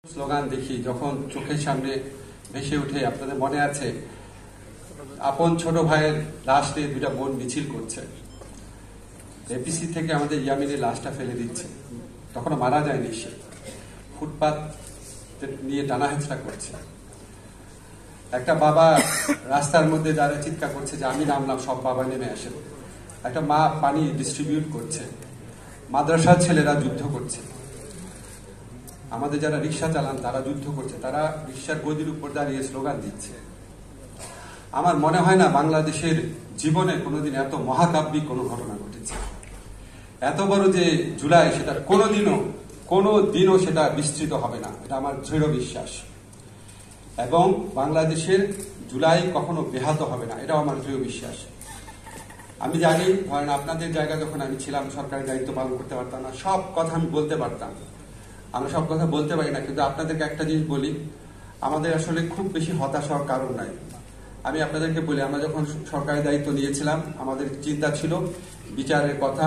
Slogan দেখি যখন চোখের সামনে ভেসে উঠে, আপনাদের মনে আছে আপন ছোট ভাইয়ের লাশ নিয়ে দুইটা বোন মিছিল করছে, এপিসি থেকে আমাদের ইয়ামিনের লাশটা ফেলে দিচ্ছে, তখনও মারা যায়নি, সে ফুটপাত নিয়ে টানা হেঁচড়া করছে। একটা বাবা রাস্তার মধ্যে দাঁড়িয়ে চিৎকার করছে যে আমি নামলাম, সব বাবা নেমে আসেন। একটা মা পানি ডিস্ট্রিবিউট করছে। মাদ্রাসার ছেলেরা যুদ্ধ করছে। আমাদের যারা রিক্সা চালান তারা যুদ্ধ করছে, তারা রিক্সার গদির উপর দাঁড়িয়ে স্লোগান দিচ্ছে। আমার মনে হয় না বাংলাদেশের জীবনে কোনোদিন এত মহাকাব্যিক কোনো ঘটনা ঘটেছে। এত বড় যে জুলাই, সেটা কোনোদিনও সেটা বিস্তৃত হবে না, এটা আমার দৃঢ় বিশ্বাস। এবং বাংলাদেশের জুলাই কখনো ব্যাহত হবে না, এটাও আমার দৃঢ় বিশ্বাস। আমি জানি, ধরেন আপনাদের জায়গায় যখন আমি ছিলাম, সরকারি দায়িত্ব পালন করতে পারতাম না, সব কথা আমি বলতে পারতাম। আমরা সব কথা বলতে পারি না, কিন্তু আপনাদেরকে একটা জিনিস বলি, আমাদের আসলে খুব বেশি হতাশ হওয়ার কারণ নাই। আমি আপনাদেরকে বলি, আমরা যখন সরকারি দায়িত্ব নিয়েছিলাম, আমাদের চিন্তা ছিল বিচারের কথা,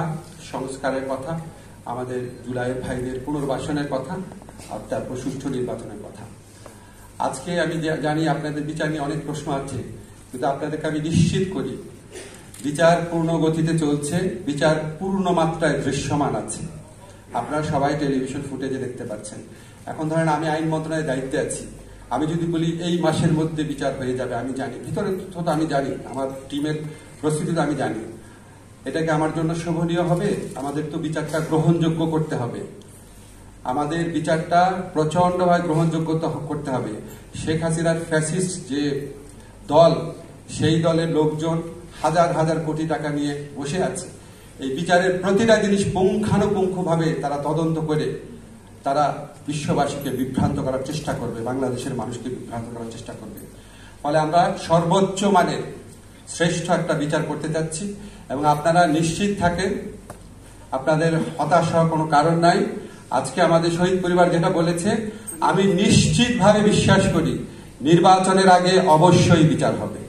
সংস্কারের কথা, আমাদের জুলাইয়ের ভাইদের পুনর্বাসনের কথা, আর তারপর সুষ্ঠু নির্বাচনের কথা। আজকে আমি জানি আপনাদের বিচার নিয়ে অনেক প্রশ্ন আছে, কিন্তু আপনাদেরকে আমি নিশ্চিত করি বিচার পূর্ণ গতিতে চলছে, বিচার পূর্ণ মাত্রায় দৃশ্যমান আছে। আপনারা সবাই টেলিভিশন ফুটেজে দেখতে পাচ্ছেন। এখন ধরেন আমি আইন মন্ত্রণালয়ের দায়িত্বে আছি, আমি যদি বলি এই মাসের মধ্যে বিচার হয়ে যাবে, আমি জানি ভিতরে তো আমি জানি, আমার টিমের প্রস্তুতি তো আমি জানি, এটাকে আমার জন্য শোভনীয় হবে? আমাদের তো বিচারটা গ্রহণযোগ্য করতে হবে, আমাদের বিচারটা প্রচন্ডভাবে গ্রহণযোগ্য করতে হবে। শেখ হাসিনার ফ্যাসিস্ট যে দল, সেই দলের লোকজন হাজার হাজার কোটি টাকা নিয়ে বসে আছে। এই বিচারের প্রতিটা জিনিস পুঙ্খানুপুঙ্খভাবে তারা তদন্ত করে তারা বিশ্ববাসীকে বিভ্রান্ত করার চেষ্টা করবে, বাংলাদেশের মানুষকে বিভ্রান্ত করার চেষ্টা করবে। ফলে আমরা সর্বোচ্চ মানের শ্রেষ্ঠ একটা বিচার করতে যাচ্ছি, এবং আপনারা নিশ্চিত থাকেন, আপনাদের হতাশ হওয়ার কোনো কারণ নাই। আজকে আমাদের শহীদ পরিবার যেটা বলেছে, আমি নিশ্চিতভাবে বিশ্বাস করি নির্বাচনের আগে অবশ্যই বিচার হবে।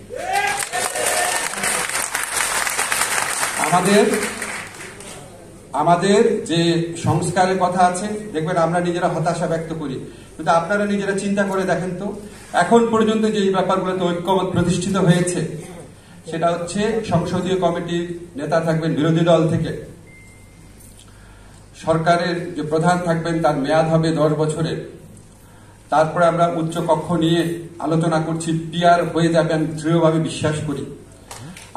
আমাদের যে সংস্কারের কথা আছে, দেখবেন আমরা নিজেরা হতাশা ব্যক্ত করি, কিন্তু আপনারা নিজেরা চিন্তা করে দেখেন তো, এখন পর্যন্ত যে ব্যাপারগুলোতে ঐক্যমত প্রতিষ্ঠিত হয়েছে, সেটা হচ্ছে সংসদীয় কমিটির নেতা থাকবেন বিরোধী দল থেকে, সরকারের যে প্রধান থাকবেন তার মেয়াদ হবে 10 বছরের, তারপরে আমরা উচ্চ কক্ষ নিয়ে আলোচনা করছি, পিআর হয়ে যাবে, আমি দৃঢ়ভাবে বিশ্বাস করি।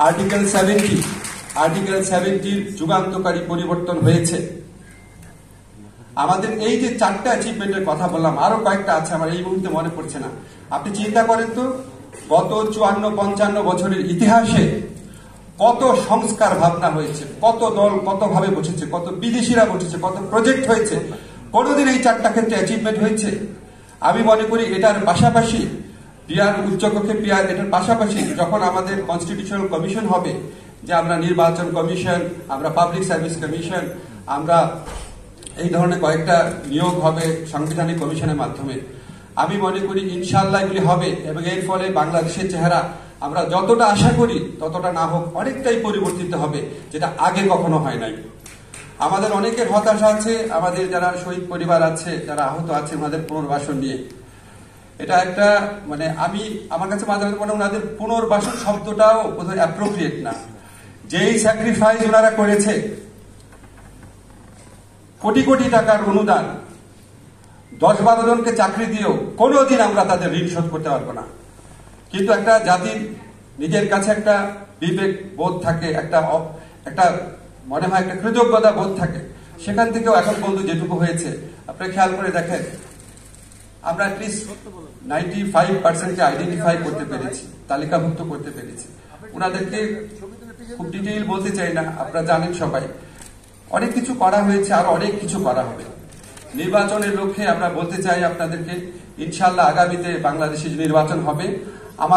আর্টিকেল 70 যুগান্তকারী পরিবর্তন হয়েছে। আমাদের এই যে 4টা অ্যাচিভমেন্টের কথা বললাম, আরো কয়েকটা আছে, আমার এই মুহূর্তে মনে পড়ছে না। আপনি চিন্তা করেন তো, গত 54-55 বছরের ইতিহাসে কত সংস্কার ভাবনা হয়েছে, কত দল কতভাবে বসেছে, কত বিদেশিরা বসেছে, কত প্রজেক্ট হয়েছে। কোনোদিন এই 4টা ক্ষেত্রে অ্যাচিভমেন্ট হয়েছে? আমি মনে করি এটার পাশাপাশি পিআর, উচ্চকক্ষে পিআর, এটার পাশাপাশি যখন আমাদের কনস্টিটিউশনাল কমিশন হবে, যে আমরা নির্বাচন কমিশন, আমরা পাবলিক সার্ভিস কমিশন, আমরা এই ধরনের কয়েকটা নিয়োগ হবে সাংবিধানিক কমিশনের মাধ্যমে, আমি মনে করি ইনশাআল্লাহ এগুলি হবে, এবং এর ফলে বাংলাদেশের চেহারা আমরা যতটা আশা করি ততটা না হোক অনেকটাই পরিবর্তিত হবে, যেটা আগে কখনো হয় নাই। আমাদের অনেকের হতাশা আছে, আমাদের যারা শহীদ পরিবার আছে, যারা আহত আছে, ওনাদের পুনর্বাসন নিয়ে। এটা একটা আমার কাছে মাঝে মাঝে মনে হয় ওনাদের পুনর্বাসন শব্দটাও বোধহয় অ্যাপ্রোপ্রিয়েট না। যেই স্যাক্রিফাইস ওনারা করেছে, কোটি কোটি টাকার অনুদান, 10-12 জনকে চাকরি দিয়েও কোনোদিন আমরা তাদের ঋণ শোধ করতে পারবো না। কিন্তু একটা জাতির নিজের কাছে একটা বিবেক বোধ থাকে, একটা মনে হয় একটা কৃতজ্ঞতা বোধ থাকে, সেখান থেকেও এখন পর্যন্ত যেটুকু হয়েছে, আপনি খেয়াল করে দেখেন, আমরা অ্যাটলিস্ট 95% আইডেন্টিফাই করতে পেরেছি, তালিকাভুক্ত করতে পেরেছি। ওনাদেরকে খুব ডিটেইল বলতে চাই না, আপনারা জানেন সবাই, অনেক কিছু করা হয়েছে, আর অনেক কিছু করা হবে। নির্বাচনের লক্ষ্যে আমরা বলতে চাই আপনাদেরকে, ইনশাআল্লাহ আগামীতে বাংলাদেশে নির্বাচন হবে,